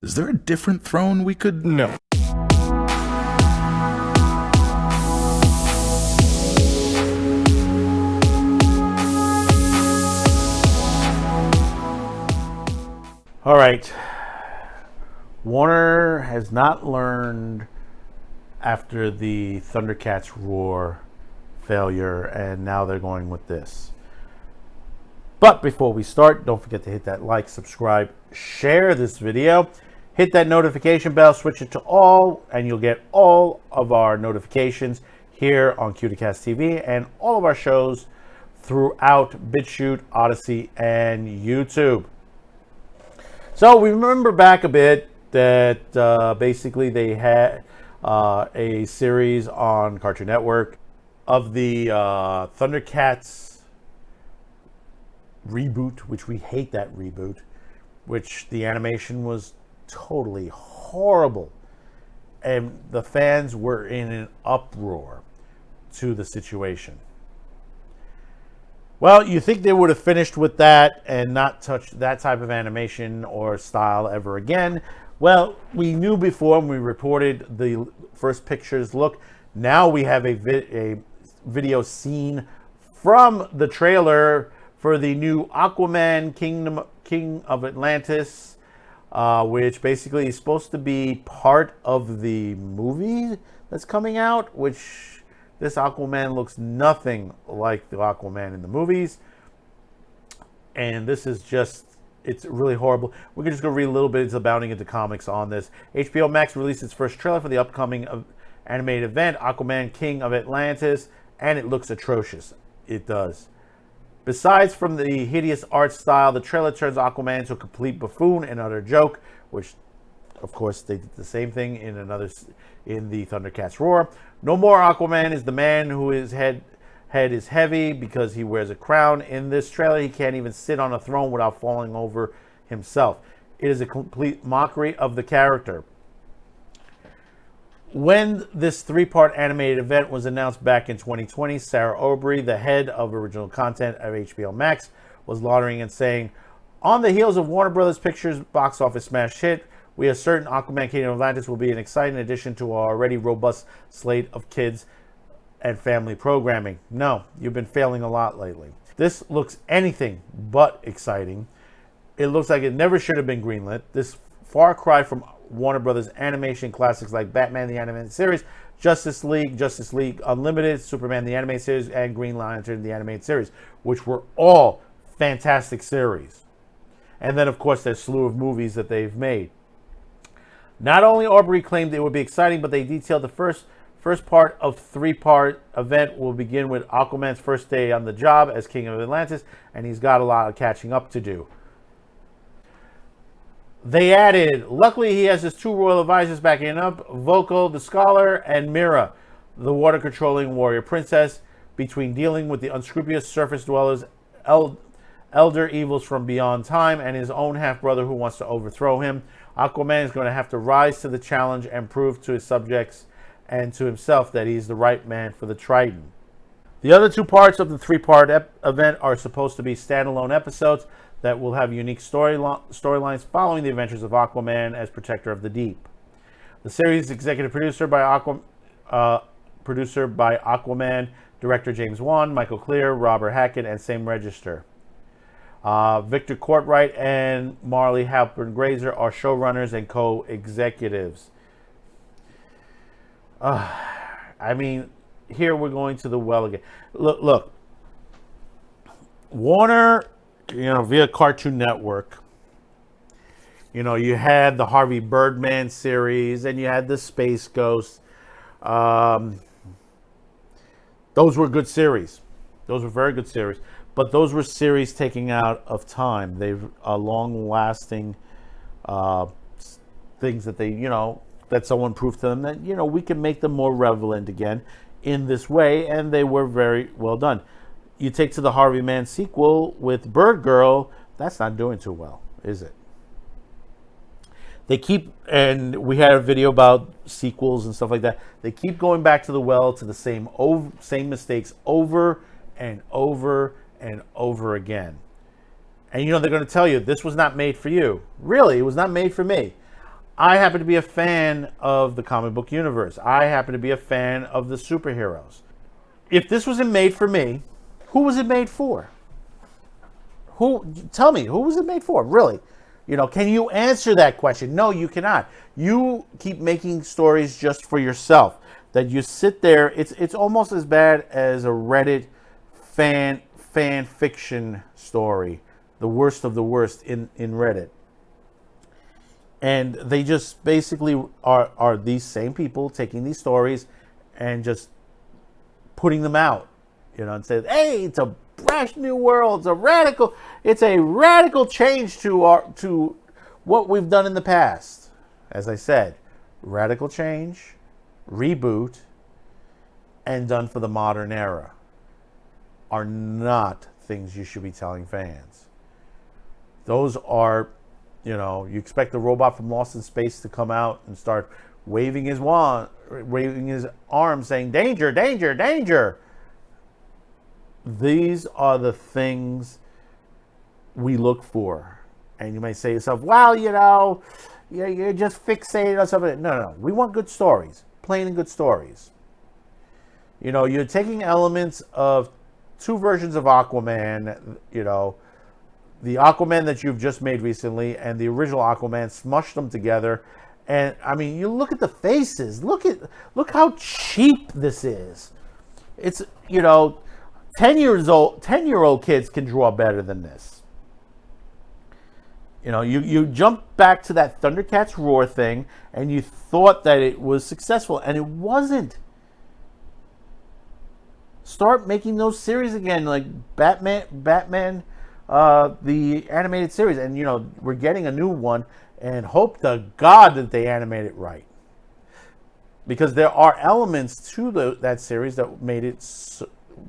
Is there a different throne we could... No. All right. Warner has not learned after the Thundercats Roar failure, and now they're going with this. But before we start, don't forget to hit that like, subscribe, share this video, hit that notification bell, switch it to all, and you'll get all of our notifications here on Cuticast TV and all of our shows throughout BitChute, Odyssey, and YouTube. So we remember back a bit that basically they had a series on Cartoon Network of the Thundercats reboot, which we hate that reboot, which the animation was totally horrible. And the fans were in an uproar to the situation. Well, you think they would have finished with that and not touched that type of animation or style ever again. Well, we knew before when we reported the first pictures look. Now we have a video scene from the trailer for the new Aquaman King of Atlantis, which basically is supposed to be part of the movie that's coming out, which this Aquaman looks nothing like the Aquaman in the movies. And this is just, it's really horrible. We're just going to read a little bit into bounding into comics on this. HBO Max released its first trailer for the upcoming animated event, Aquaman King of Atlantis, and it looks atrocious. It does. Besides from the hideous art style, the trailer turns Aquaman into a complete buffoon and utter joke, which, of course, they did the same thing in the Thundercats Roar. No more Aquaman is the man whose head is heavy because he wears a crown. In this trailer, he can't even sit on a throne without falling over himself. It is a complete mockery of the character. When this three-part animated event was announced back in 2020, Sarah Aubrey, the head of original content at HBO Max, was lauding and saying, "On the heels of Warner Brothers Pictures' box office smash hit, we are certain Aquaman King of Atlantis will be an exciting addition to our already robust slate of kids and family programming." No, you've been failing a lot lately. This looks anything but exciting. It looks like it never should have been greenlit. This far cry from Warner Brothers animation classics like Batman the Animated Series, Justice League Unlimited, Superman the Animated Series, and Green Lantern the Animated Series, which were all fantastic series. And then, of course, there's a slew of movies that they've made. Not only Aubrey claimed it would be exciting, but they detailed the first part of three-part event will begin with Aquaman's first day on the job as King of Atlantis, and he's got a lot of catching up to do. They added, luckily he has his two royal advisors backing him up, Voko the Scholar and Mira, the water-controlling warrior princess, between dealing with the unscrupulous surface dwellers, elder evils from beyond time, and his own half-brother who wants to overthrow him. Aquaman is going to have to rise to the challenge and prove to his subjects and to himself that he's the right man for the Triton. The other two parts of the three-part event are supposed to be standalone episodes that will have unique storylines following the adventures of Aquaman as protector of the deep. The series is executive producer by Aquaman director James Wan, Michael Clear, Robert Hackett, and same register. Victor Courtwright and Marley Halpern Grazer are showrunners and co-executives. I mean, here we're going to the well again. Look. Warner, via Cartoon Network, you had the Harvey Birdman series and you had the Space Ghost. Those were good series. Those were very good series. But those were series taking out of time. They've long-lasting things that they, that someone proved to them that, we can make them more relevant again in this way, and they were very well done. You take to the Harvey Man sequel with Bird Girl, that's not doing too well, is it? They keep, and we had a video about sequels and stuff like that, they keep going back to the well to the same mistakes over and over and over again. And they're going to tell you this was not made for you. Really, it was not made for me. I happen to be a fan of the comic book universe. I happen to be a fan of the superheroes. If this wasn't made for me, who was it made for? Tell me, who was it made for? Really? Can you answer that question? No, you cannot. You keep making stories just for yourself. That you sit there, it's almost as bad as a Reddit fan fiction story. The worst of the worst in Reddit. And they just basically are these same people taking these stories and just putting them out, and say, hey, it's a fresh new world, it's a radical change to what we've done in the past. As I said, radical change, reboot, and done for the modern era are not things you should be telling fans. Those are, you expect the robot from Lost in Space to come out and start waving his arm, saying, danger, danger, danger. These are the things we look for. And you may say to yourself, well, you're just fixated on something. No. We want good stories, plain and good stories. You're taking elements of two versions of Aquaman, the Aquaman that you've just made recently and the original Aquaman, smushed them together. And I mean, you look at the faces. Look how cheap this is. It's 10-year-old kids can draw better than this. You jump back to that Thundercats Roar thing, and you thought that it was successful, and it wasn't. Start making those series again, like Batman, the animated series, and we're getting a new one, and hope to God that they animate it right, because there are elements to that series that made it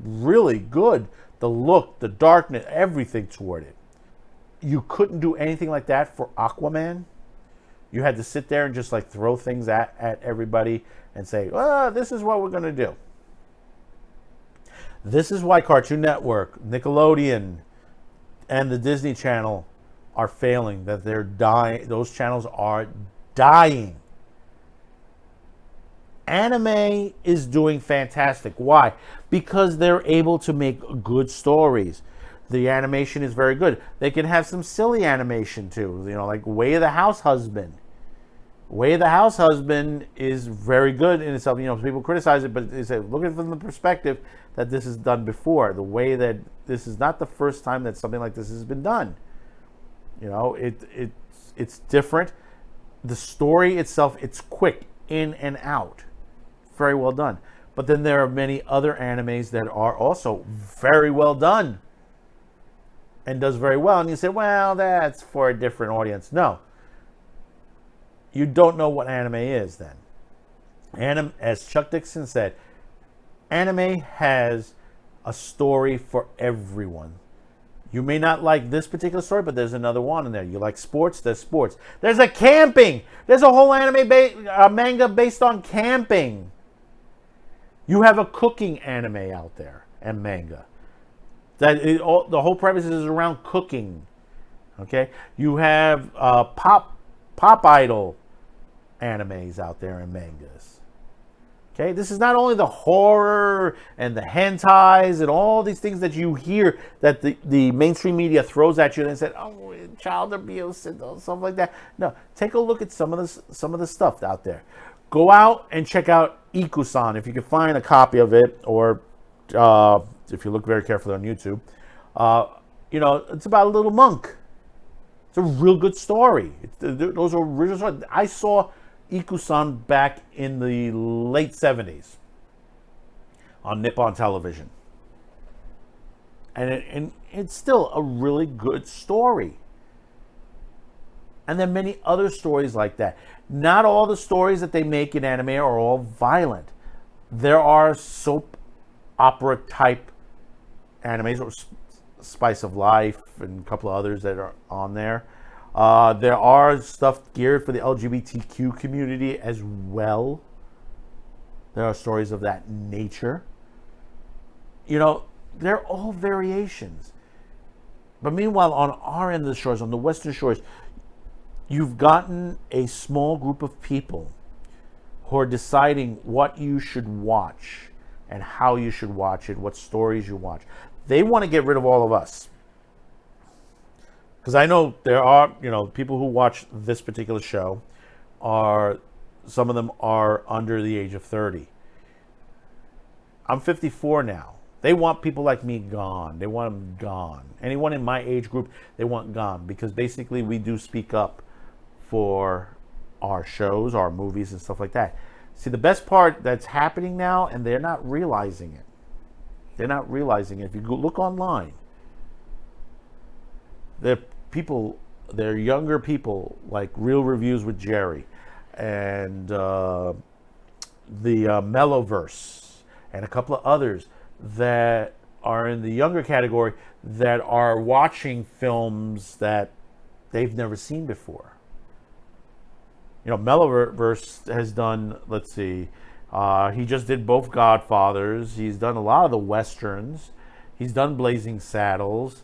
really good. The look, the darkness, everything toward it. You couldn't do anything like that for Aquaman. You had to sit there and just like throw things at everybody and say, "Oh, this is what we're going to do." This is why Cartoon Network, Nickelodeon, and the Disney Channel are failing. That they're dying. Those channels are dying. Anime is doing fantastic. Why? Because they're able to make good stories. The animation is very good. They can have some silly animation too. Like Way of the House Husband. Way of the House Husband is very good in itself. People criticize it, but they say, look at it from the perspective that this is done before. The way that this is not the first time that something like this has been done. It's different. The story itself, it's quick in and out. Very well done. But then there are many other animes that are also very well done and does very well. And you say, well, that's for a different audience. No. You don't know what anime is then. As Chuck Dixon said, anime has a story for everyone. You may not like this particular story, but there's another one in there. You like sports? There's sports. There's a camping. There's a whole manga based on camping. You have a cooking anime out there and manga. The whole premise is around cooking. Okay? You have pop idol animes out there and mangas. Okay? This is not only the horror and the hentais and all these things that you hear that the mainstream media throws at you and said, oh, child abuse and stuff like that. No, take a look at some of the stuff out there. Go out and check out Ikusan if you can find a copy of it, or if you look very carefully on YouTube. It's about a little monk. It's a real good story. Those are original stories. I saw Ikusan back in the late 70s on Nippon television. And it's still a really good story. And there are many other stories like that. Not all the stories that they make in anime are all violent. There are soap opera type animes, or Spice of Life and a couple of others that are on there. There are stuff geared for the LGBTQ community as well. There are stories of that nature. They're all variations. But meanwhile, on our end of the shores, on the Western shores, you've gotten a small group of people who are deciding what you should watch and how you should watch it, what stories you watch. They want to get rid of all of us. Because I know there are, people who watch this particular show some of them are under the age of 30. I'm 54 now. They want people like me gone. They want them gone. Anyone in my age group, they want gone. Because basically we do speak up for our shows, our movies, and stuff like that. See, the best part that's happening now, and they're not realizing it. They're not realizing it. If you go look online, they're younger people, like Real Reviews with Jerry, and the Mellowverse, and a couple of others that are in the younger category that are watching films that they've never seen before. Mellowverse has done, let's see, he just did both Godfathers. He's done a lot of the Westerns. He's done Blazing Saddles.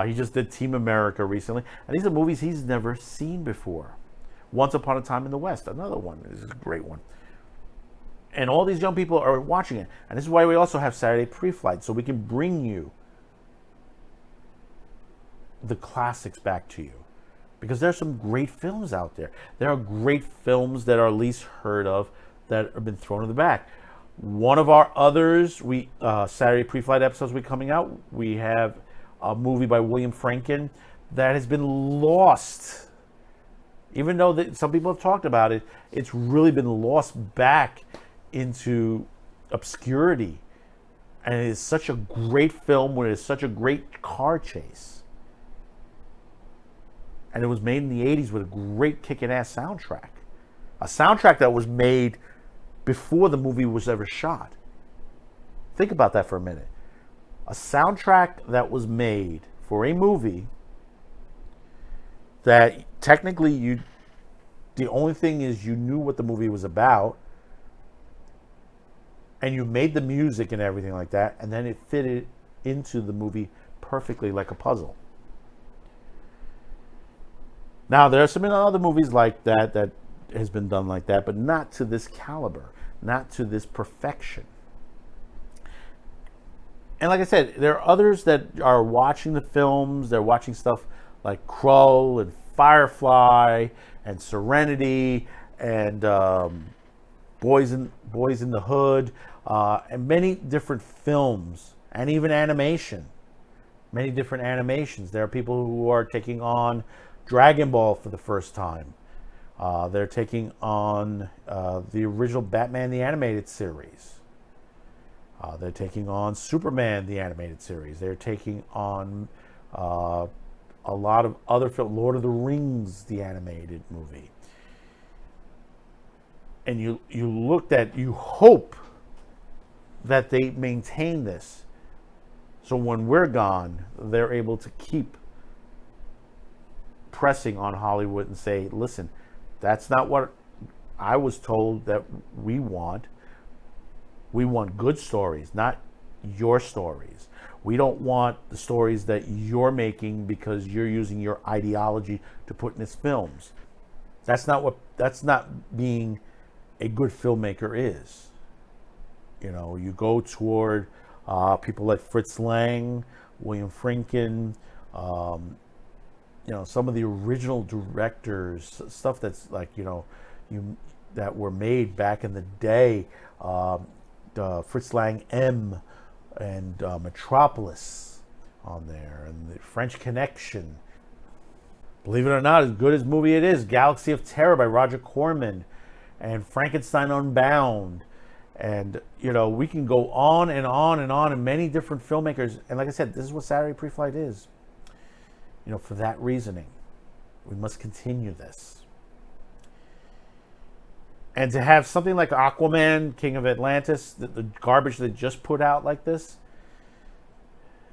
He just did Team America recently. And these are movies he's never seen before. Once Upon a Time in the West, another one. This is a great one. And all these young people are watching it. And this is why we also have Saturday Pre-Flight, so we can bring you the classics back to you. Because there's some great films out there. There are great films that are least heard of that have been thrown in the back. One of our others, Saturday Pre-Flight episodes we coming out, we have a movie by William Friedkin that has been lost. Even though some people have talked about it, it's really been lost back into obscurity. And it is such a great film when it is such a great car chase. And it was made in the 80s with a great kicking ass soundtrack. A soundtrack that was made before the movie was ever shot. Think about that for a minute. A soundtrack that was made for a movie that technically the only thing is you knew what the movie was about, and you made the music and everything like that, and then it fitted into the movie perfectly like a puzzle. Now, there are some other movies like that has been done like that, but not to this caliber, not to this perfection. And like I said, there are others that are watching the films. They're watching stuff like Crow and Firefly and Serenity and Boys in the Hood and many different films and even animation. Many different animations. There are people who are taking on Dragon Ball for the first time. They're taking on the original Batman the Animated Series. They're taking on Superman the Animated Series. They're taking on a lot of other films. Lord of the Rings, the animated movie. And you hope that they maintain this. So when we're gone, they're able to keep pressing on Hollywood and say, listen, that's not what I was told that we want. We want good stories, not your stories. We don't want the stories that you're making because you're using your ideology to put in its films. That's not being a good filmmaker is. You go toward people like Fritz Lang, William Friedkin, some of the original directors, stuff that's like, that were made back in the day. Fritz Lang M and Metropolis on there, and the French Connection. Believe it or not, as good as movie it is, Galaxy of Terror by Roger Corman, and Frankenstein Unbound, and we can go on and on and on, and many different filmmakers. And like I said, this is what Saturday Pre-Flight is. For that reasoning, we must continue this. And to have something like Aquaman, King of Atlantis, the garbage they just put out like this,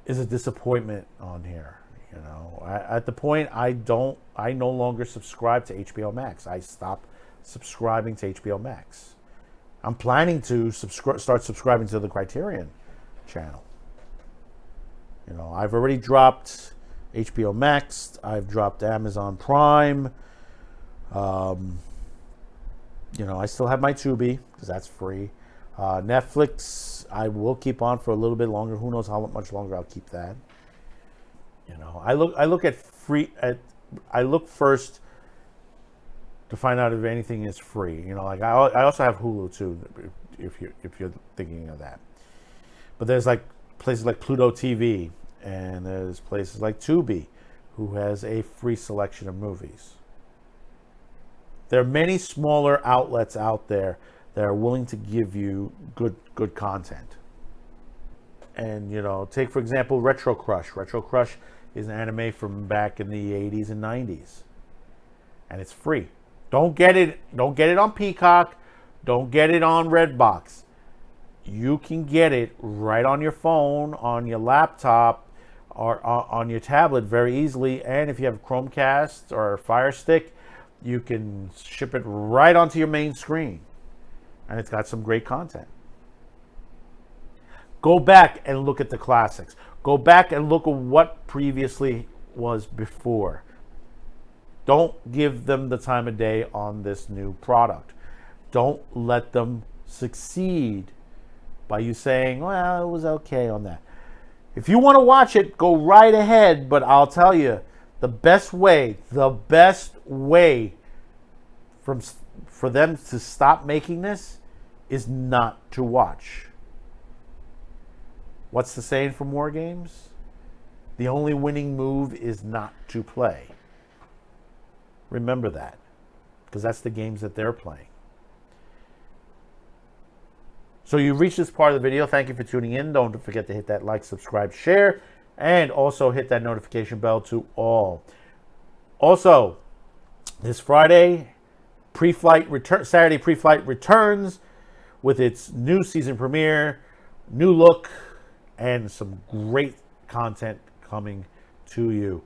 is a disappointment on here. At the point I no longer subscribe to HBO Max. I stopped subscribing to HBO Max. I'm planning to start subscribing to the Criterion channel. I've already dropped HBO Max. I've dropped Amazon Prime. I still have my Tubi because that's free. Netflix, I will keep on for a little bit longer. Who knows how much longer I'll keep that. I look at free. I look first to find out if anything is free. I also have Hulu too, if you're thinking of that. But there's like places like Pluto TV, and there's places like Tubi, who has a free selection of movies. There are many smaller outlets out there that are willing to give you good content. And take for example Retro Crush. Retro Crush is an anime from back in the 80s and 90s, and it's free. Don't get it on Peacock. Don't get it on Redbox. You can get it right on your phone, on your laptop, or on your tablet very easily. And if you have Chromecast or Fire Stick, you can ship it right onto your main screen. And it's got some great content. Go back and look at the classics. Go back and look at what previously was before. Don't give them the time of day on this new product. Don't let them succeed by you saying, well, it was okay on that. If you want to watch it, go right ahead. But I'll tell you, the best way for them to stop making this is not to watch. What's the saying from War Games? The only winning move is not to play. Remember that, because that's the games that they're playing. So you've reached this part of the video. Thank you for tuning in. Don't forget to hit that like, subscribe, share, and also hit that notification bell to all. Also, this Friday, Saturday pre-flight returns with its new season premiere, new look, and some great content coming to you.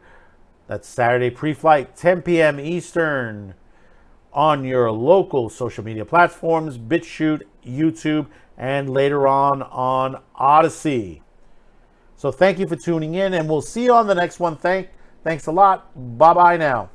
That's Saturday pre-flight, 10 p.m. Eastern, on your local social media platforms, BitChute, YouTube, and later on Odyssey. So thank you for tuning in, and we'll see you on the next one. Thanks a lot. Bye-bye now.